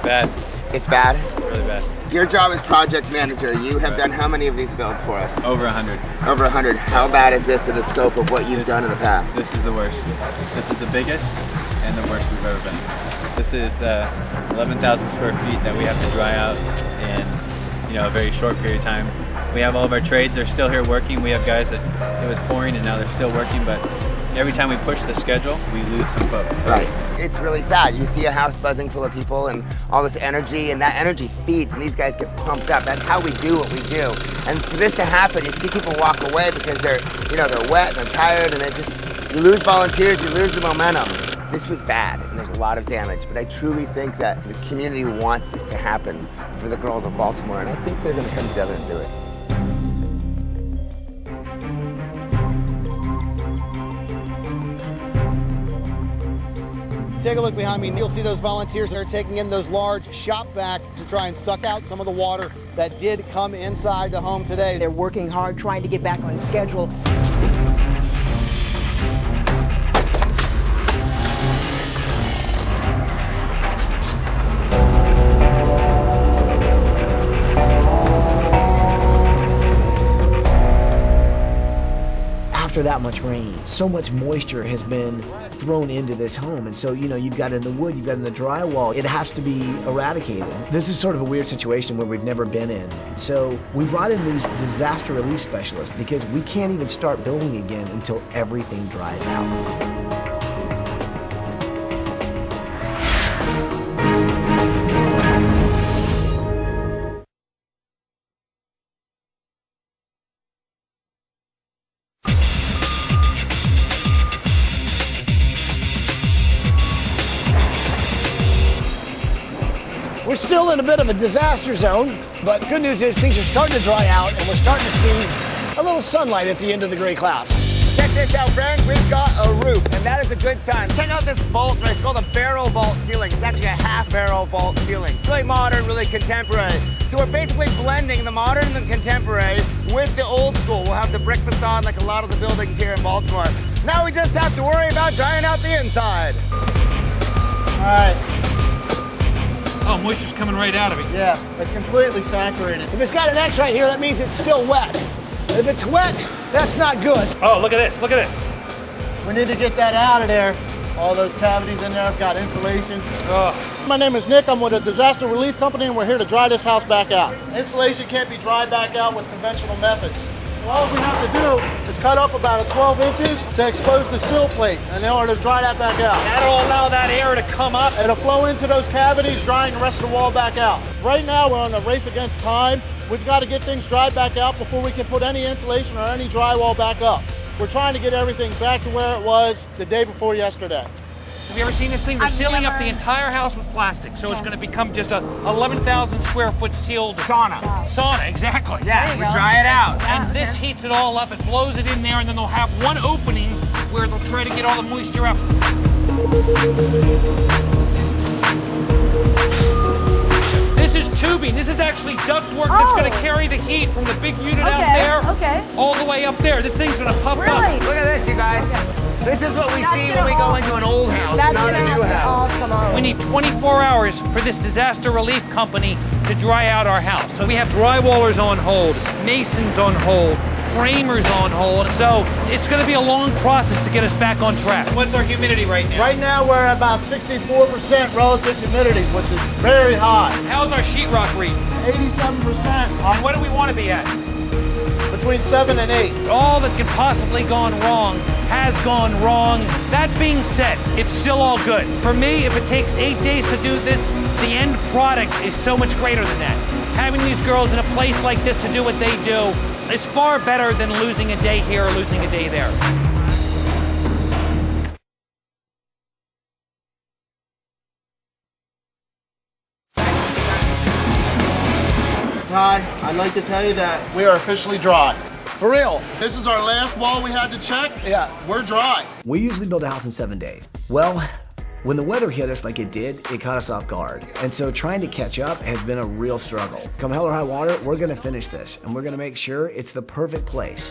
Bad. It's bad? Really bad. Your job as project manager, you have done how many of these builds for us? Over 100. Over 100. How bad is this in the scope of what you've done in the past? This is the worst. This is the biggest and the worst we've ever been. This is 11,000 square feet that we have to dry out in a very short period of time. We have all of our trades, they're still here working. We have guys that it was pouring and now they're still working, but every time we push the schedule, we lose some folks. So. Right. It's really sad. You see a house buzzing full of people and all this energy, and that energy feeds, and these guys get pumped up. That's how we do what we do. And for this to happen, you see people walk away because they're wet and they're tired, and you lose volunteers, you lose the momentum. This was bad, and there's a lot of damage, but I truly think that the community wants this to happen for the girls of Baltimore, and I think they're going to come together and do it. Take a look behind me and you'll see those volunteers that are taking in those large shop vac to try and suck out some of the water that did come inside the home today. They're working hard, trying to get back on schedule. After that much rain, so much moisture has been thrown into this home, and so you've got it in the wood, you've got it in the drywall. It has to be eradicated. This is sort of a weird situation where we've never been in. So we brought in these disaster relief specialists because we can't even start building again until everything dries out. We're still in a bit of a disaster zone, but good news is things are starting to dry out and we're starting to see a little sunlight at the end of the gray clouds. Check this out, friends. We've got a roof, and that is a good sign. Check out this vault, right? It's called a barrel vault ceiling. It's actually a half barrel vault ceiling. Really modern, really contemporary. So we're basically blending the modern and the contemporary with the old school. We'll have the brick facade like a lot of the buildings here in Baltimore. Now we just have to worry about drying out the inside. All right. Oh, moisture's coming right out of it. Yeah, it's completely saturated. If it's got an X right here, that means it's still wet. If it's wet, that's not good. Oh, look at this, look at this. We need to get that out of there. All those cavities in there have got insulation. Oh. My name is Nick. I'm with a disaster relief company, and we're here to dry this house back out. Insulation can't be dried back out with conventional methods. So all we have to do is cut up about 12 inches to expose the sill plate in order to dry that back out. That'll allow that air to come up. It'll flow into those cavities, drying the rest of the wall back out. Right now, we're on a race against time. We've got to get things dried back out before we can put any insulation or any drywall back up. We're trying to get everything back to where it was the day before yesterday. Have you ever seen this thing? They're sealing up the entire house with plastic, so it's going to become just a 11,000 square foot sealed Sauna. Sauna, exactly. Yeah, we dry it out. And this heats it all up, it blows it in there, and then they'll have one opening where they'll try to get all the moisture out. This is tubing. This is actually ductwork that's going to carry the heat from the big unit out there all the way up there. This thing's going to puff up. Look at this, you guys. This is what we see when we go into an old house, not a new house. We need 24 hours for this disaster relief company to dry out our house. So we have drywallers on hold, masons on hold, framers on hold. So it's going to be a long process to get us back on track. What's our humidity right now? Right now we're at about 64% relative humidity, which is very high. How's our sheetrock read? 87%. And what do we want to be at? Between 7 and 8. All that could possibly gone wrong has gone wrong. That being said, it's still all good. For me, if it takes 8 days to do this, the end product is so much greater than that. Having these girls in a place like this to do what they do is far better than losing a day here or losing a day there. Ty, I'd like to tell you that we are officially dry. For real. This is our last wall we had to check. Yeah. We're dry. We usually build a house in 7 days. Well, when the weather hit us like it did, it caught us off guard. And so trying to catch up has been a real struggle. Come hell or high water, we're gonna finish this, and we're gonna make sure it's the perfect place